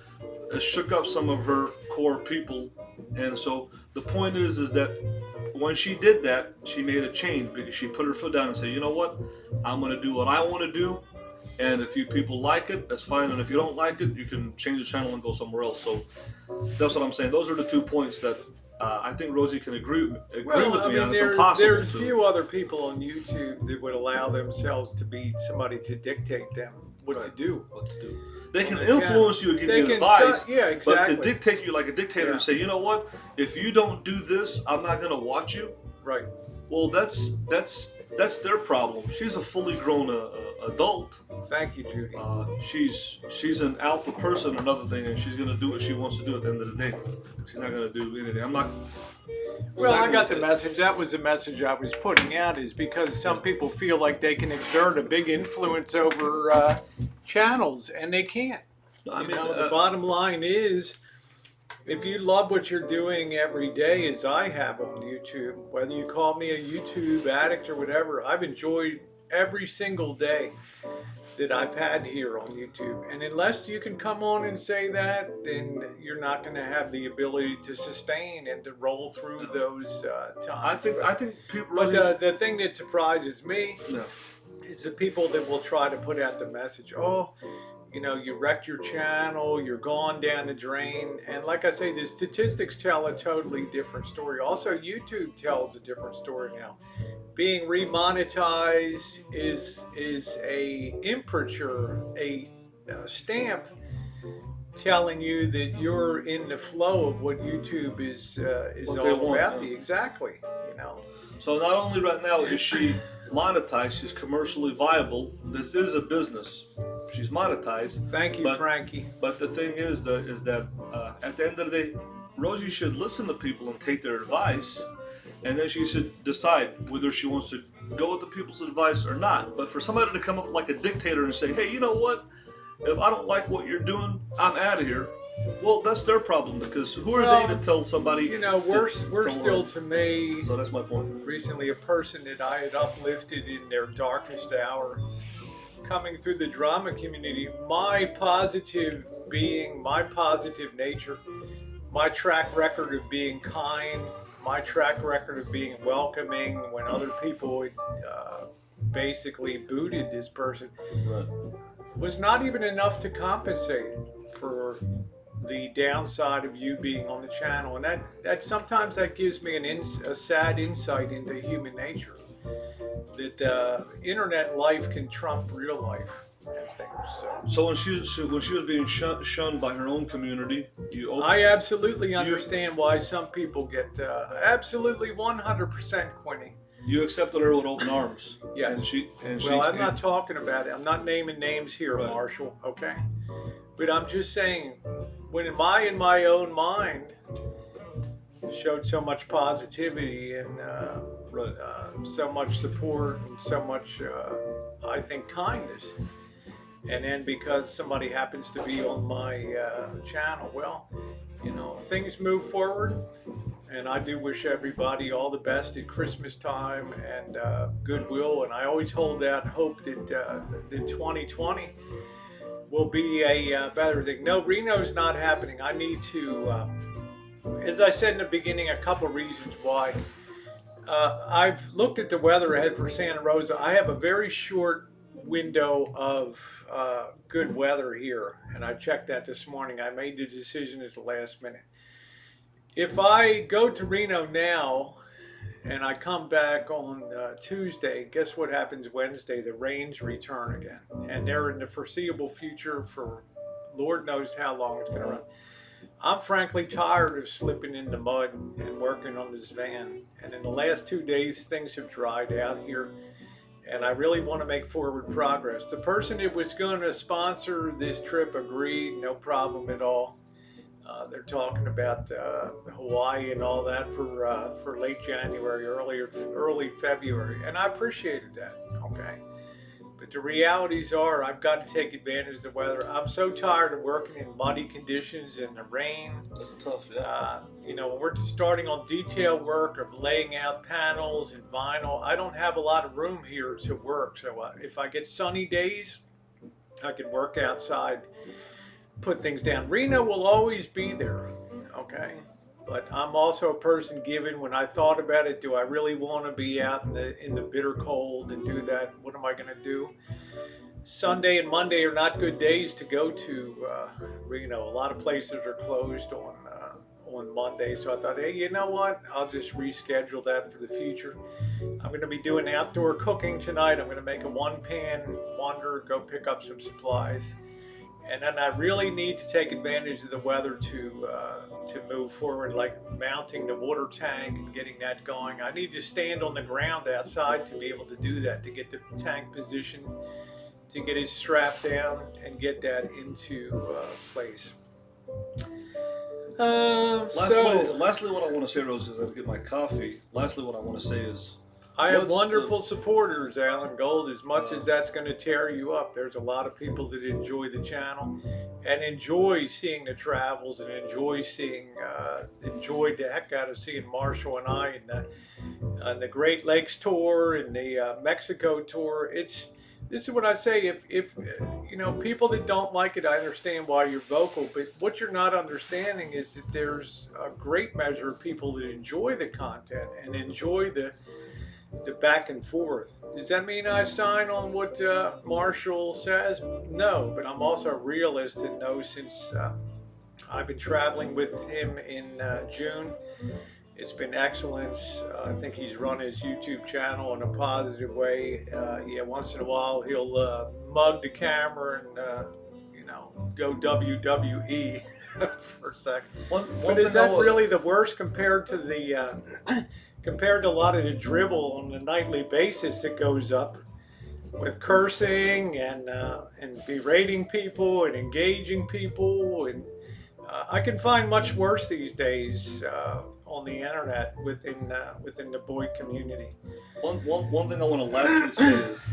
it shook up some of her core people. And so the point is that when she did that, she made a change because she put her foot down and said, you know what? I'm going to do what I want to do. And if you people like it, that's fine. And if you don't like it, you can change the channel and go somewhere else. So that's what I'm saying. Those are the 2 points that I think Rosie can agree with me on. It's impossible. There's few other people on YouTube that would allow themselves to be somebody to dictate them what to do. They can influence you and give you advice, but to dictate you like a dictator and say, you know what, if you don't do this, I'm not going to watch you. Right. Well, that's their problem. She's a fully grown adult. Thank you, Judy. She's an alpha person, another thing, and she's going to do what she wants to do at the end of the day. She's not going to do anything. Well, I got the message. That was the message I was putting out, is because some people feel like they can exert a big influence over channels, and they can't. The bottom line is, if you love what you're doing every day, as I have on YouTube, whether you call me a YouTube addict or whatever, I've enjoyed every single day that I've had here on YouTube. And unless you can come on and say that, then you're not going to have the ability to sustain and to roll through those times. I think people. But the thing that surprises me is the people that will try to put out the message, oh, you wrecked your channel, you're gone down the drain. And like I say, the statistics tell a totally different story. Also, YouTube tells a different story now. Being remonetized is a imprimatur, a stamp telling you that you're in the flow of what YouTube is all about. Exactly, So not only right now is she monetized, she's commercially viable. This is a business. She's monetized. Thank you, Frankie. But the thing is that at the end of the day, Rosie should listen to people and take their advice, and then she should decide whether she wants to go with the people's advice or not. But for somebody to come up like a dictator and say, hey, you know what? If I don't like what you're doing, I'm out of here. Well, that's their problem, because who are they to tell somebody? We're still, to me, so that's my point. Recently, a person that I had uplifted in their darkest hour, coming through the drama community, my positive being, my positive nature, my track record of being kind, my track record of being welcoming when other people had basically booted this person, was not even enough to compensate for the downside of you being on the channel. And that sometimes that gives me a sad insight into human nature, that internet life can trump real life and things. So when she was being shunned by her own community, I absolutely understand why some people get absolutely 100% Quinny. You accepted her with open arms. Yes. I'm not talking about it. I'm not naming names here, Marshall. Okay. But I'm just saying, when in my own mind showed so much positivity and so much support and so much, I think, kindness, and then because somebody happens to be on my channel, well, things move forward, and I do wish everybody all the best at Christmas time and goodwill, and I always hold out hope that 2020 will be a better thing. No, Reno's not happening. I need to, as I said in the beginning, a couple reasons why. I've looked at the weather ahead for Santa Rosa. I have a very short window of good weather here, and I checked that this morning. I made the decision at the last minute. If I go to Reno now and I come back on Tuesday, guess what happens Wednesday? The rains return again, and they're in the foreseeable future for Lord knows how long it's going to run. I'm frankly tired of slipping in the mud and working on this van, and in the last 2 days things have dried out here, and I really want to make forward progress. The person that was going to sponsor this trip agreed, no problem at all. They're talking about Hawaii and all that for late January, early February, and I appreciated that. Okay, but the realities are, I've got to take advantage of the weather. I'm so tired of working in muddy conditions in the rain. That's tough, yeah. When we're just starting on detail work of laying out panels and vinyl, I don't have a lot of room here to work. So if I get sunny days, I can work outside, put things down. Reno will always be there, okay? But I'm also a person given, when I thought about it, do I really want to be out in the bitter cold and do that? What am I going to do? Sunday and Monday are not good days to go to Reno. A lot of places are closed on Monday, so I thought, hey, you know what? I'll just reschedule that for the future. I'm going to be doing outdoor cooking tonight. I'm going to make a one-pan wonder, go pick up some supplies. And then I really need to take advantage of the weather to move forward, like mounting the water tank and getting that going. I need to stand on the ground outside to be able to do that, to get the tank positioned, to get it strapped down and get that into place. Lastly, what I want to say, Rose, is I get my coffee. Lastly, what I want to say is, I have wonderful supporters, Alan Gold. As much as that's going to tear you up, there's a lot of people that enjoy the channel and enjoy seeing the travels and enjoyed the heck out of seeing Marshall and I and the Great Lakes tour and the Mexico tour. This is what I say. If people that don't like it, I understand why you're vocal. But what you're not understanding is that there's a great measure of people that enjoy the content and enjoy the back and forth. Does that mean I sign on what Marshall says? No, but I'm also a realist and know, since I've been traveling with him in June, it's been excellent. I think he's run his YouTube channel in a positive way. Once in a while he'll mug the camera and go WWE for a second. But is that really the worst compared to the compared to a lot of the drivel on a nightly basis that goes up with cursing and berating people and engaging people? And I can find much worse these days on the internet within the Boyd community. One thing I want to lastly say is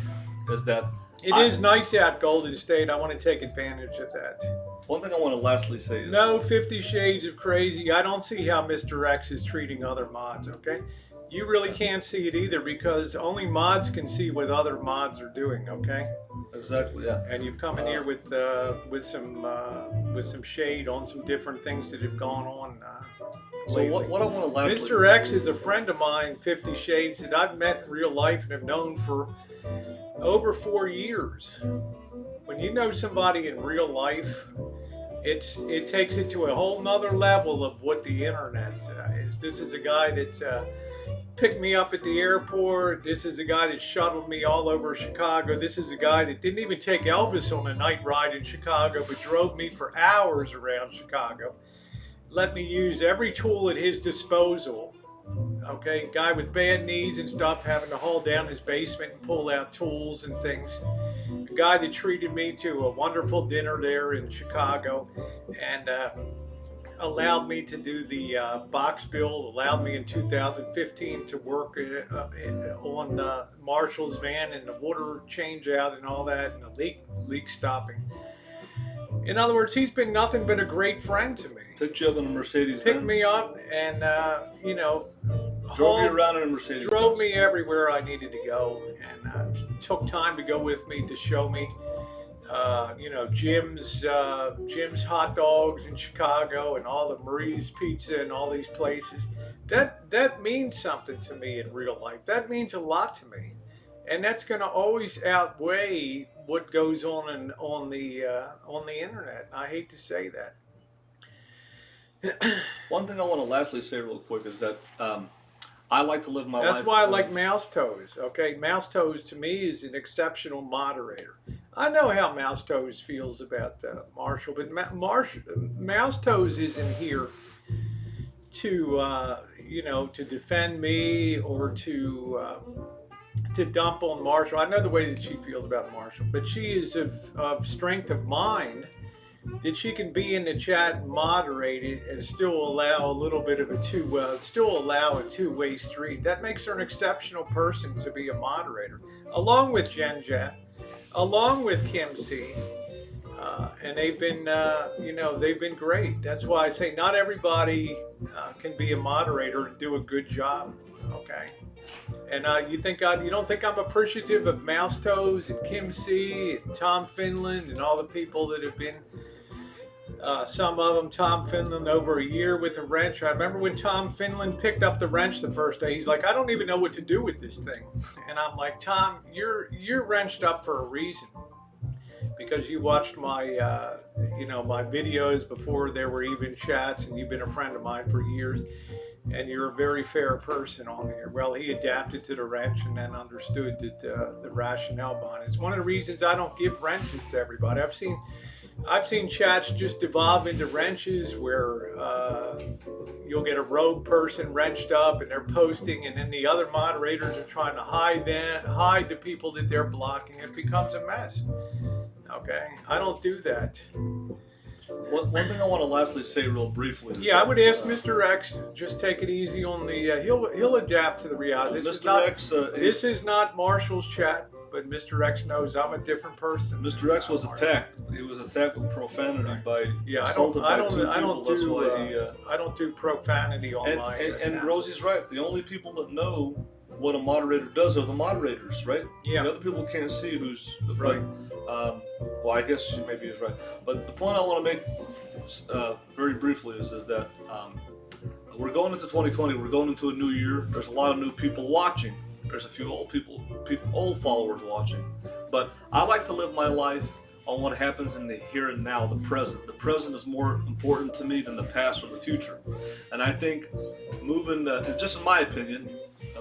that it is nice out Golden State. I want to take advantage of that. One thing I want to lastly say is, no 50 Shades of Crazy. I don't see how Mr. X is treating other mods, okay? You really can't see it either, because only mods can see what other mods are doing, okay? Exactly, yeah. And you've come in here with some shade on some different things that have gone on lately. So what I want to lastly... Mr. X is a friend of mine, 50 Shades, that I've met in real life and have known for over 4 years. When you know somebody in real life, it takes it to a whole nother level of what the internet is. This is a guy that picked me up at the airport. This is a guy that shuttled me all over Chicago. This is a guy that didn't even take Elvis on a night ride in Chicago, but drove me for hours around Chicago. Let me use every tool at his disposal. Okay, guy with bad knees and stuff, having to haul down his basement and pull out tools and things. A guy that treated me to a wonderful dinner there in Chicago and allowed me to do the box build, allowed me in 2015 to work on Marshall's van and the water change out and all that, and the leak stopping. In other words, he's been nothing but a great friend to me. Picked you up in a Mercedes-Benz. Picked me up and, drove you around in a Mercedes-Benz. Drove me everywhere I needed to go, and took time to go with me to show me, Jim's hot dogs in Chicago and all the Marie's Pizza and all these places. That means something to me in real life. That means a lot to me, and that's going to always outweigh what goes on on the internet. I hate to say that. One thing I want to lastly say real quick is that I like to live my life. That's why I like Mouse Toes. Okay, Mouse Toes to me is an exceptional moderator. I know how Mouse Toes feels about Marshall, but Mouse Toes isn't here to to defend me or to dump on Marshall. I know the way that she feels about Marshall, but she is of strength of mind that she can be in the chat and moderate it and still allow a little bit of a two-way street. That makes her an exceptional person to be a moderator, along with Jen Jen, along with Kim C. And they've been, they've been great. That's why I say not everybody can be a moderator and do a good job. Okay. And you don't think I'm appreciative of Mouse Toes and Kim C and Tom Finland and all the people that have been, some of them, Tom Finland, over a year with a wrench. I remember when Tom Finland picked up the wrench the first day, he's like, I don't even know what to do with this thing. And I'm like, Tom, you're wrenched up for a reason. Because you watched my, my videos before there were even chats, and you've been a friend of mine for years, and you're a very fair person on here. Well, he adapted to the wrench and then understood that the rationale behind it. It's one of the reasons I don't give wrenches to everybody. I've seen chats just evolve into wrenches where you'll get a rogue person wrenched up and they're posting, and then the other moderators are trying to hide the people that they're blocking. It becomes a mess. Okay, I don't do that. One thing I want to lastly say real briefly. I would ask Mr. X just take it easy on the. He'll adapt to the reality. This is not Marshall's chat, but Mr. X knows I'm a different person. Mr. X was attacked. He was attacked with profanity by I don't do profanity on my. And Rosie's right. The only people that know what a moderator does are the moderators, right? Yeah. The other people can't see who's right. Well, I guess she maybe is right. But the point I want to make very briefly is that we're going into 2020. We're going into a new year. There's a lot of new people watching. There's a few old followers watching. But I like to live my life on what happens in the here and now, the present. The present is more important to me than the past or the future. And I think moving, just in my opinion,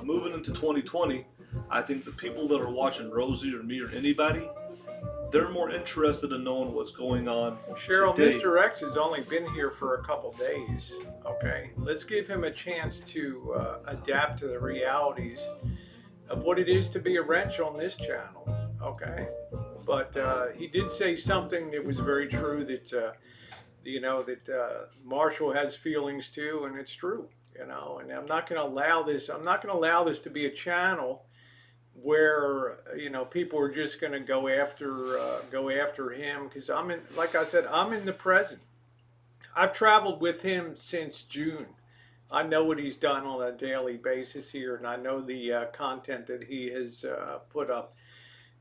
moving into 2020, I think the people that are watching Rosie or me or anybody, they're more interested in knowing what's going on. Cheryl, today. Mr. X has only been here for a couple days. Okay, let's give him a chance to adapt to the realities of what it is to be a wrench on this channel. Okay, but he did say something that was very true, that Marshall has feelings too, and it's true. And I'm not going to allow this. I'm not going to allow this to be a channel where people are just going to go after him, because like I said, I'm in the present. I've traveled with him since June. I know what he's done on a daily basis here, and I know the content that he has put up.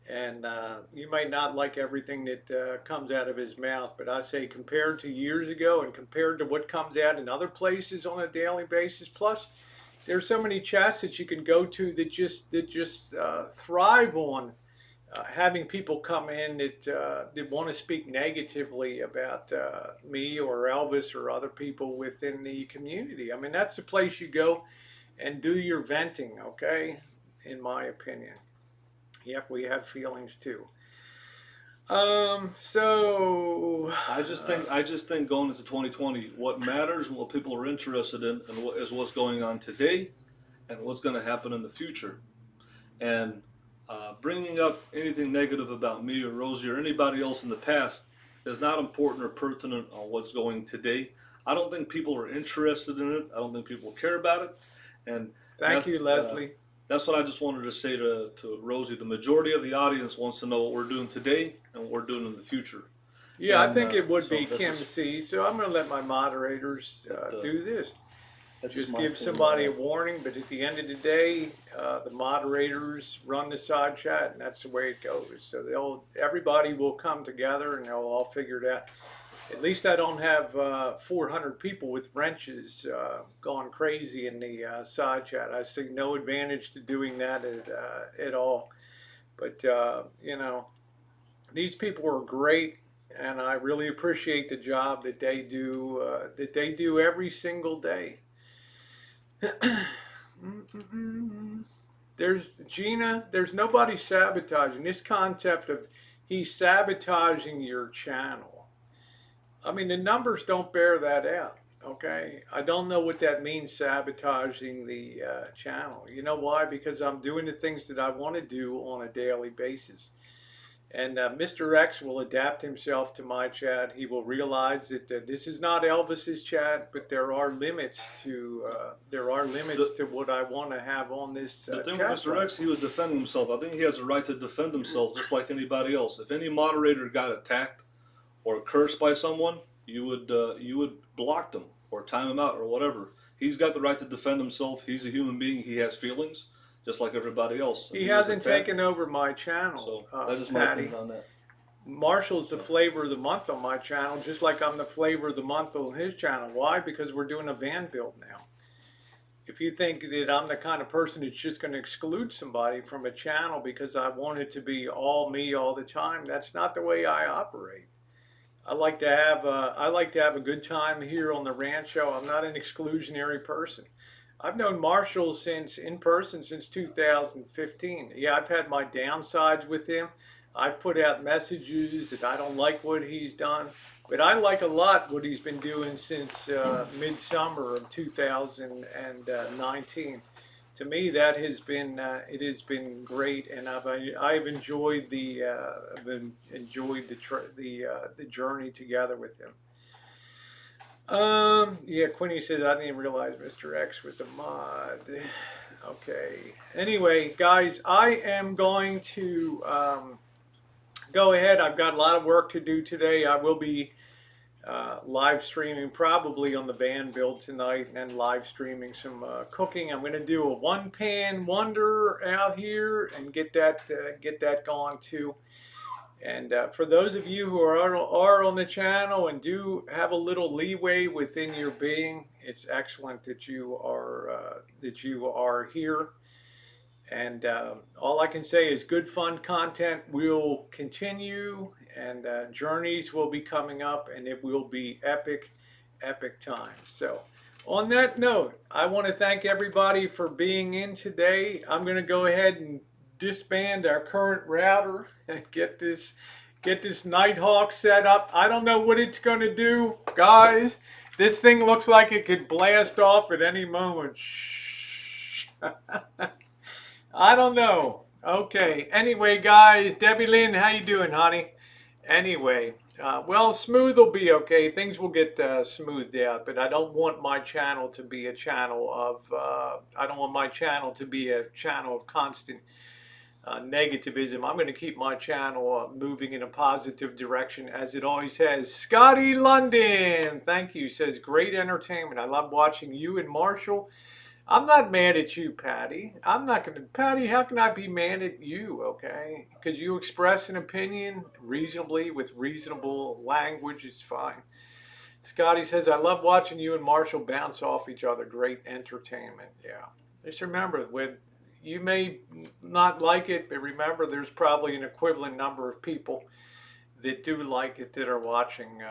And you might not like everything that comes out of his mouth, but I say compared to years ago and compared to what comes out in other places on a daily basis, plus there's so many chats that you can go to that just thrive on having people come in that want to speak negatively about me or Elvis or other people within the community. I mean, that's the place you go and do your venting, okay? In my opinion. Yep, we have feelings too. So I just think going into 2020, what matters and what people are interested in, and is what's going on today, and what's going to happen in the future. And bringing up anything negative about me or Rosie or anybody else in the past is not important or pertinent on what's going today. I don't think people are interested in it. I don't think people care about it. And thank you, Leslie. That's what I just wanted to say to Rosie. The majority of the audience wants to know what we're doing today and what we're doing in the future. Yeah, I think it would be Kim C. So I'm going to let my moderators do this. Just give somebody a warning, but at the end of the day, the moderators run the side chat, and that's the way it goes. So everybody will come together, and they'll all figure it out. At least I don't have 400 people with wrenches gone crazy in the side chat. I see no advantage to doing that at all. But, these people are great, and I really appreciate the job that they do every single day. There's Gina, there's nobody sabotaging. This concept of he's sabotaging your channel. I mean, the numbers don't bear that out, okay? I don't know what that means, sabotaging the channel. You know why? Because I'm doing the things that I want to do on a daily basis. And Mr. X will adapt himself to my chat. He will realize that this is not Elvis's chat, but there are limits to what I want to have on this The thing with chat Mr. X, he platform. was defending himself. I think he has a right to defend himself just like anybody else. If any moderator got attacked or cursed by someone, you would block them or time him out or whatever. He's got the right to defend himself. He's a human being. He has feelings just like everybody else. And He he was hasn't attacked. taken over my channel, So that's just my Patty. opinion on that. Marshall's the flavor of the month on my channel, just like I'm the flavor of the month on his channel. Why? Because we're doing a van build now. If you think that I'm the kind of person that's just going to exclude somebody from a channel because I want it to be all me all the time, that's not the way I operate. I like to have a good time here on the Rancho. I'm not an exclusionary person. I've known Marshall since in person since 2015. Yeah, I've had my downsides with him. I've put out messages that I don't like what he's done, but I like a lot what he's been doing since midsummer of 2019. To me, that has been it has been great, and I've enjoyed the journey together with him. Yeah, Quinny says I didn't even realize Mr. X was a mod. Okay. Anyway, guys, I am going to go ahead. I've got a lot of work to do today. I will be live streaming probably on the van build tonight, and then live streaming some cooking. I'm going to do a one pan wonder out here and get that going too. And for those of you who are on the channel and do have a little leeway within your being, it's excellent that you are here. And all I can say is good fun content will continue, and journeys will be coming up, and it will be epic, epic times. So on that note, I want to thank everybody for being in today. I'm going to go ahead and disband our current router and get this Nighthawk set up. I don't know what it's going to do, guys. This thing looks like it could blast off at any moment. Shh. I don't know. Okay. Anyway, guys, Debbie Lynn, how you doing, honey? Anyway, well, smooth will be okay. Things will get smoothed out, but I don't want my channel to be a channel of. I don't want my channel to be a channel of constant negativism. I'm going to keep my channel moving in a positive direction as it always has. Scotty London, thank you. Says great entertainment. I love watching you and Marshall. I'm not mad at you, Patty. I'm not going to, Patty, how can I be mad at you, okay? Because you express an opinion reasonably with reasonable language, it's fine. Scotty says, I love watching you and Marshall bounce off each other. Great entertainment. Yeah. Just remember, when you may not like it, but remember there's probably an equivalent number of people that do like it that are watching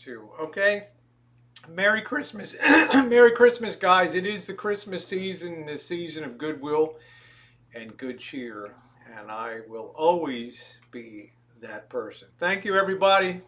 too. Okay? Merry Christmas. Merry Christmas, guys. It is the Christmas season, the season of goodwill and good cheer. And I will always be that person. Thank you, everybody.